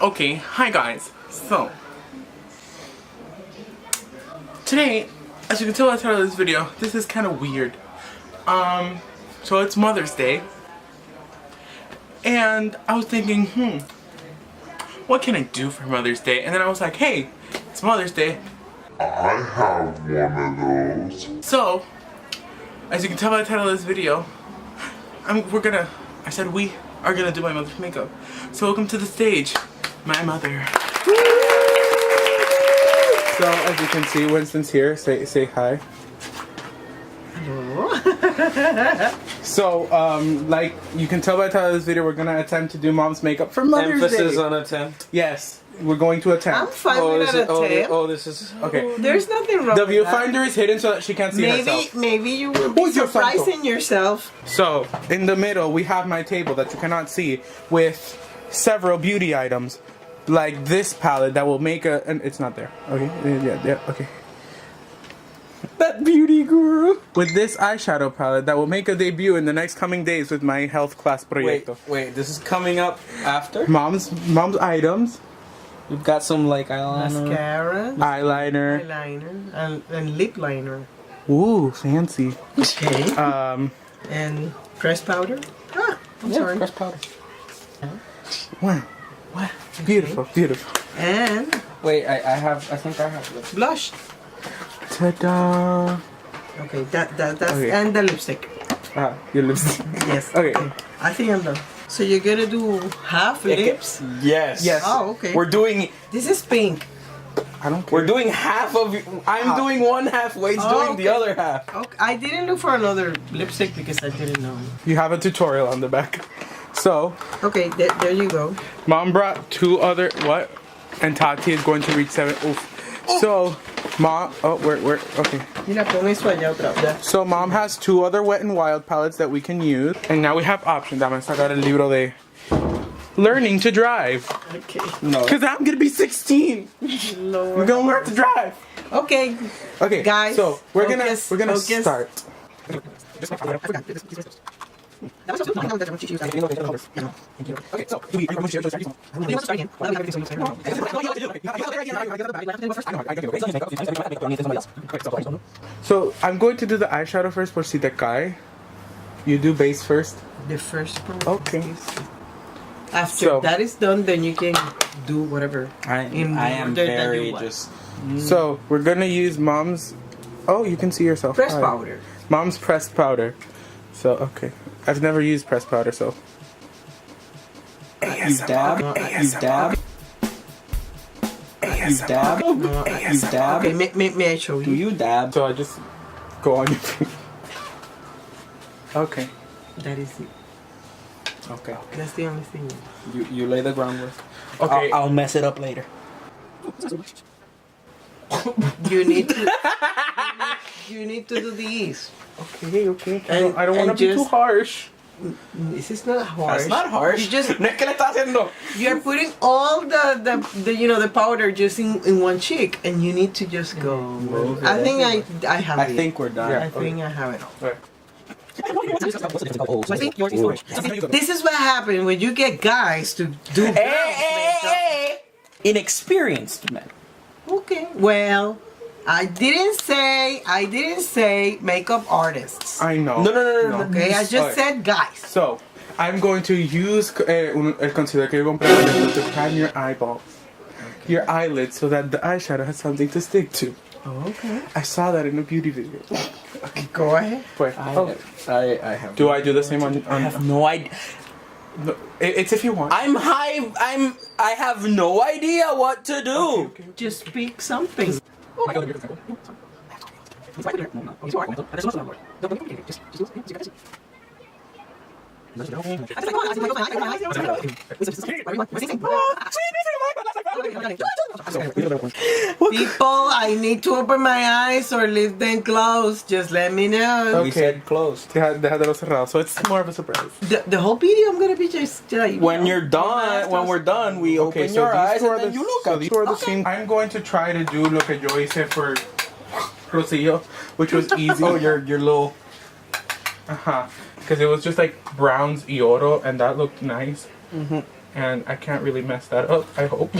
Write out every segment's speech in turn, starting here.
Okay, hi guys. So, today, as you can tell by the title of this video, this is kind of weird. So it's Mother's Day. And I was thinking, what can I do for Mother's Day? And then I was like, hey, it's Mother's Day. I have one of those. So, as you can tell by the title of this video, we are gonna do my mother's makeup. So welcome to the stage, my mother. So as you can see, Winston's here. Say hi. Hello. So like you can tell by the title of this video, we're gonna attempt to do mom's makeup for Mother's Day. Emphasis on attempt. Yes, we're going to attempt. I'm fine with an attempt. This is Okay. There's nothing wrong The with that. viewfinder is hidden so that she can't see herself. Maybe you will be Who's your surprising yourself. So, in the middle, we have my table that you cannot see with several beauty items. Like this palette that will make and it's not there. Okay, yeah, okay. That beauty guru. With this eyeshadow palette that will make a debut in the next coming days with my health class proyecto. Wait, this is coming up after? Mom's items. We've got some like eyeliner. Mascara, Eyeliner. eyeliner, and lip liner. Ooh, fancy. Okay. And pressed powder. I'm sorry. Pressed powder. Wow. What? Beautiful, beautiful. And Wait, I think I have lip. blush. Ta-da. Okay, that's Okay. and the lipstick. Your lipstick. Yes. Okay. I think I'm done. So you're gonna do half lips? Yes. Yes. Oh, okay. We're doing This is pink. I don't care. we're doing half of. I'm doing one half. Wade's doing the okay. other half. Okay. I didn't look for another lipstick because I didn't know. You have a tutorial on the back. So, Okay, there you go. Mom brought two other and Tati is going to reach 7. Oof. So, Mom, okay. Mira, pon eso allá otra vez. So Mom has two other Wet n Wild palettes that we can use, and now we have options. I'm gonna sacar el libro de learning to drive, Okay. No. cause I'm gonna be 16. Lord. We're gonna learn to drive. Okay. Okay, Guys, So we're gonna focus. start. Okay, so are you going to share this? So I'm going to do the eyeshadow first for si te cae. You do base first. The first one. Okay. After So- that is done, then you can do whatever. I am order that very you want. just. So we're gonna use Mom's. Oh, you can see yourself. Pressed Hi. powder. Mom's pressed powder. So okay, I've never used pressed powder, so. You dab. You dab. You dab. You dab. Okay, may I show Do you? you dab? So I just go on your finger. Okay. That is it. Okay. That's the only thing. You lay the groundwork. Okay. I'll mess it up later. You need to. You need to do these. Okay. And- I don't want to and be too just- harsh. This is not harsh. That's not harsh. You just No es que le está haciendo. you're putting all the powder just in one cheek, and you need to just go. Move I it. think I have I it. think we're done. Yeah. I think I have it all. Right. This is what happens when you get guys to do girls makeup. Inexperienced men. Okay. Well, I didn't say makeup artists. I know. No. Okay, I just Alright. said guys. So I'm going to use el concealer que yo compré to prime your eyeballs, your eyelids, so that the eyeshadow has something to stick to. Okay. I saw that in a beauty video. Go ahead. Wait. I have. Do I do the same on? I have no idea. No, it's if you want. I have no idea what to do. Okay. Just speak something. People, I need to open my eyes or leave them closed. Just let me know. We said closed. Déjalo cerrado, so it's more of a surprise. The whole video, I'm gonna be just like. When you're done, when we're done, we Okay, open so your these eyes two are and then the you look so at these me. are the same. I'm going to try to do lo que yo hice for Rosillo, which was easy. Oh, your little. Because it was just like browns y oro, and that looked nice. And I can't really mess that up, I hope.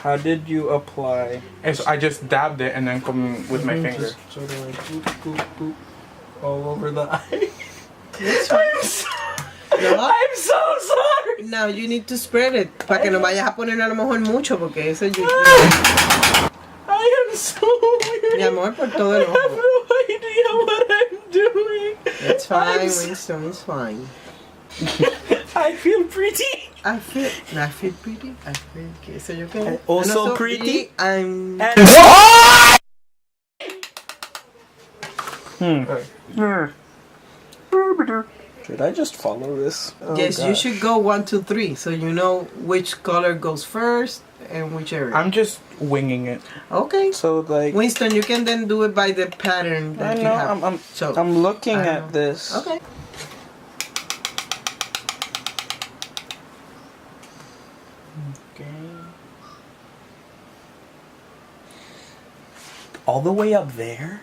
How did you apply? And so I just dabbed it and then come with my finger. Just sort of like boop, boop, boop, all over the eye. No. I'm so sorry. Now you need to spread it. Para que no vayas a poner a lo mejor mucho, porque eso yo... I am so weird. Mi amor, por todo el I have ojo. no idea what I'm doing. It's fine, I'm so- Winston, it's fine. I feel pretty. I feel pretty. I feel okay. So you can Also pretty. I'm. And should I just follow this? Oh, Yes, you gosh. should go 1, 2, 3, so you know which color goes first and which area. I'm just winging it. Okay. So like, Winston, you can then do it by the pattern I that you know have. So I'm looking I at know. this. Okay. Okay. All the way up there?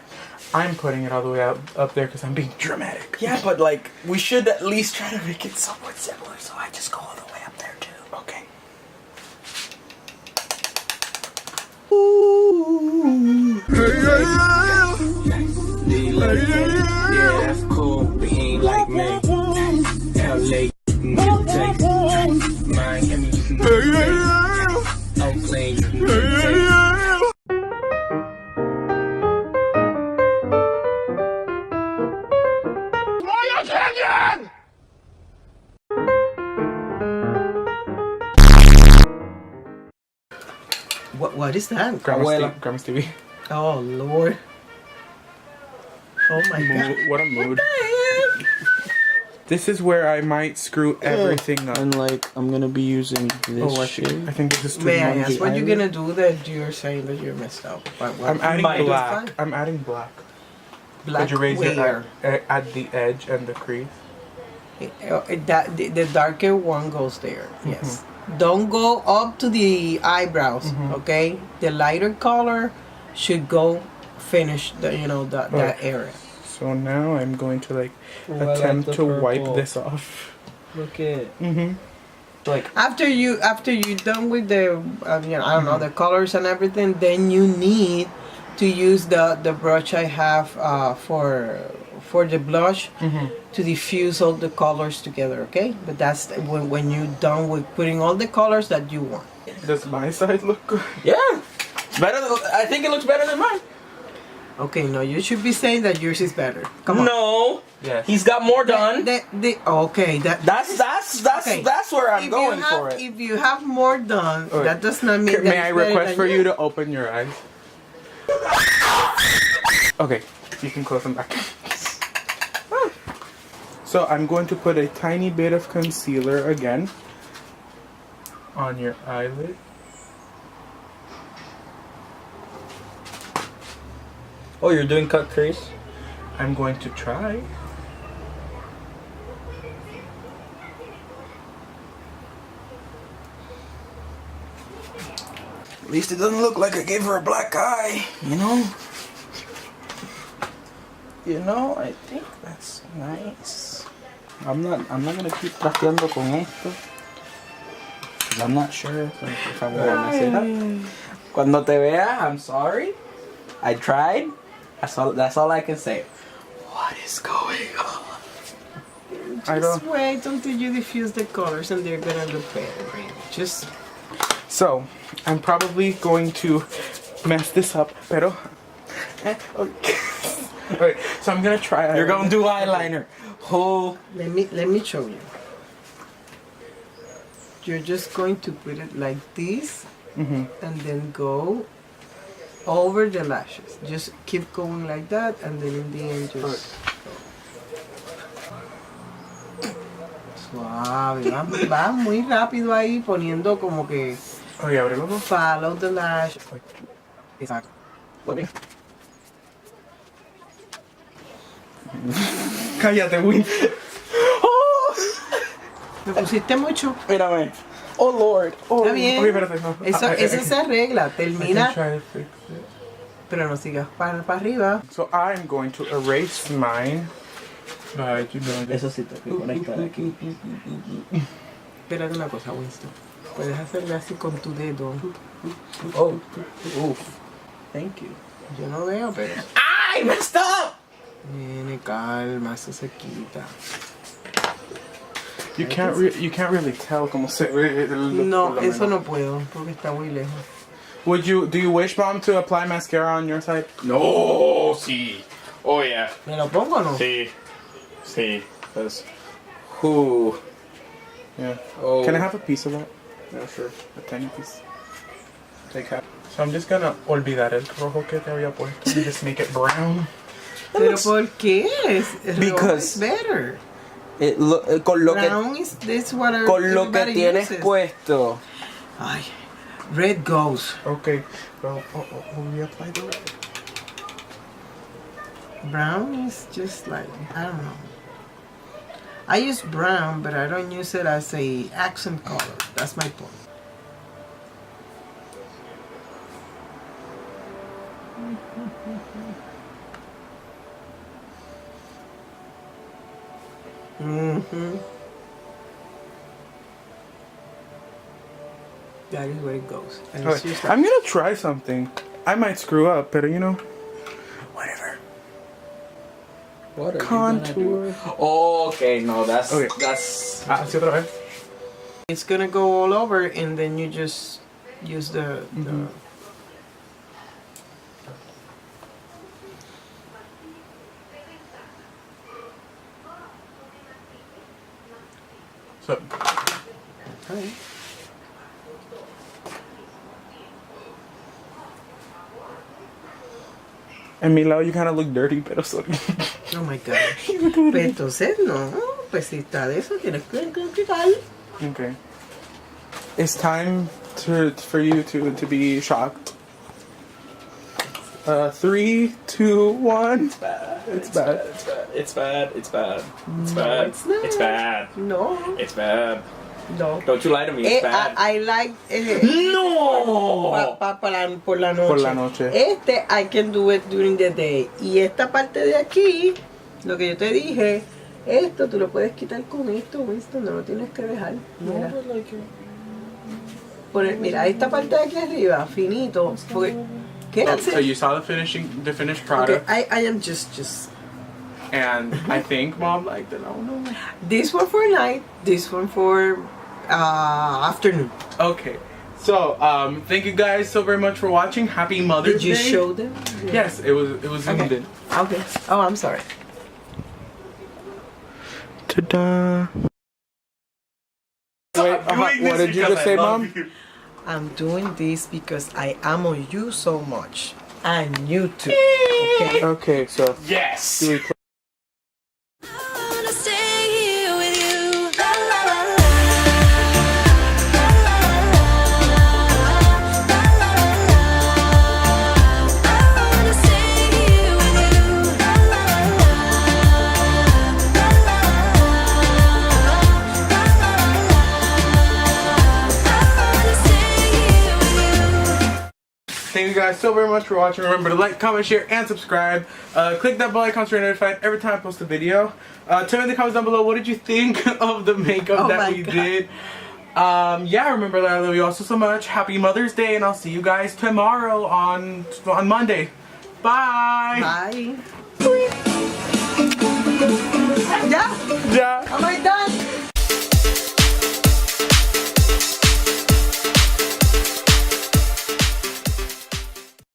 I'm putting it all the way up there because I'm being dramatic. Yeah, but like, we should at least try to make it somewhat similar, so I just go all the way up there too. Okay. Yeah, that's cool, but he ain't like me. LA, Miami, Oakland, What is that? Abuela. Grandma's TV. Oh Lord. Oh my God. What a mood. This is where I might screw everything up. And like, I'm gonna be using this I shit. think this is too May I much. ask what you're gonna do that you're saying that you're messed up? What? I'm adding Mine. black. I'm adding black. Black Could you raise it where? at the edge and the crease? The darker one goes there. Yes. Don't go up to the eyebrows. Okay. The lighter color should go finish the that area. So now I'm going to like Ooh, I like attempt the to wipe purple. this off. Look at Mm-hmm. like After you're done with the I don't know, the colors and everything, then you need to use the brush I have for the blush to diffuse all the colors together. Okay, but that's when you're done with putting all the colors that you want. Does my side look good? yeah, better. I think it looks better than mine. Okay, no, you should be saying that yours is better. Come on. No, Yes. he's got more done. Okay, That's where I'm going for it. If you have more done, Alright. that does not mean that May it's I better request than for you yours. to open your eyes? Okay, you can close them back. So I'm going to put a tiny bit of concealer again on your eyelid. Oh, you're doing cut crease? I'm going to try. At least it doesn't look like I gave her a black eye, you know? You know, I think that's nice. I'm not gonna keep trasteando con esto. 'Cause I'm not sure if I'm gonna mess it up. Cuando te vea, I'm sorry. I tried. That's all I can say. What is going on? I Just don't. wait until you diffuse the colors and they're gonna look better. Just So I'm probably going to mess this up, pero. Okay. Alright, so I'm gonna try. You're gonna do eyeliner. Oh, let me show you. You're just going to put it like this and then go over the lashes. Just keep going like that and then in the end just suave. Va muy rápido ahí poniendo como que Oh yeah, abre los ojos. follow the lash. Exacto. Cállate, Winston. Me pusiste mucho. mírame. Oh Lord. Oh, Está bien. Okay, espérate, no. Eso se arregla. I can Termina. try to fix it. Pero no sigas para arriba. So I'm going to erase mine by Eso sí, te voy a conectar aquí. Espérate una cosa, Winston. Puedes hacerle así con tu dedo. Oh. Oof. Thank you. Yo no veo, pero... I messed up! Nene, calma, eso se quita. You can't really tell como se ve. No, eso no puedo, porque está muy lejos. Do you wish, Mom, to apply mascara on your side? No, sí. Oh, yeah. ¿Me lo pongo o no? Sí. Sí. Because, who? Yeah. Oh. Can I have a piece of that? Yeah, sure. A tiny piece. Take half. So I'm just gonna olvidar el rojo que te había puesto and just make it brown. ¿Pero por qué? Because- Rojo is better. Con lo Brown is this what con lo que everybody tienes uses. puesto. Ay, red goes. Okay. Well, we apply the red. Brown is just like, I don't know. I use brown, but I don't use it as a accent color. That's my point. Mm-hmm. That is where it goes. And it's Okay. just like, I'm gonna try something. I might screw up, but you know, whatever. What are Contour. Oh, okay, no, that's Okay. that's Así otra vez. it's gonna go all over, and then you just use the So, Alright. en mi lado, you kind of look dirty, pero sorry. Oh my gosh. Pues entonces no, pues si está de eso tienes que quitar. Okay. It's time for you to be shocked. 3, 2, 1. It's bad. It's bad. It's bad. It's bad. It's bad. it's not. It's bad. No, It's bad. no. Don't you lie to me. It's bad. I like No. por la noche. Por la noche. I can do it during the day. Y esta parte de aquí, lo que yo te dije, esto tú lo puedes quitar con esto, Winston, no lo tienes que dejar. Mira. Mira, esta parte de aquí arriba, finito, porque quédate. So you saw the finished Okay, product, I am just. and I think Mom liked it. I don't know. This one for night, this one for afternoon. Okay. So, thank you guys so very much for watching. Happy Mother's Did you Day. show them? Yes, it was zoomed Okay. in. Okay. Oh, I'm sorry. Ta-da. Wait, what did you just say, Mom? I'm doing this because I amo you so much. And you too. Okay? Okay, so Yes. do we play? I wanna stay here with you. La la la la. La la la la. I wanna stay here with you. La la la la. La la la la. I wanna stay here with you. Thank you guys so very much for watching. Remember to like, comment, share, and subscribe. Click that bell icon so you're notified every time I post a video. Tell me in the comments down below, what did you think of the makeup Oh that my we God. did? Yeah, remember that I love you all so much. Happy Mother's Day, and I'll see you guys tomorrow on Monday. Bye! Bye. Ya.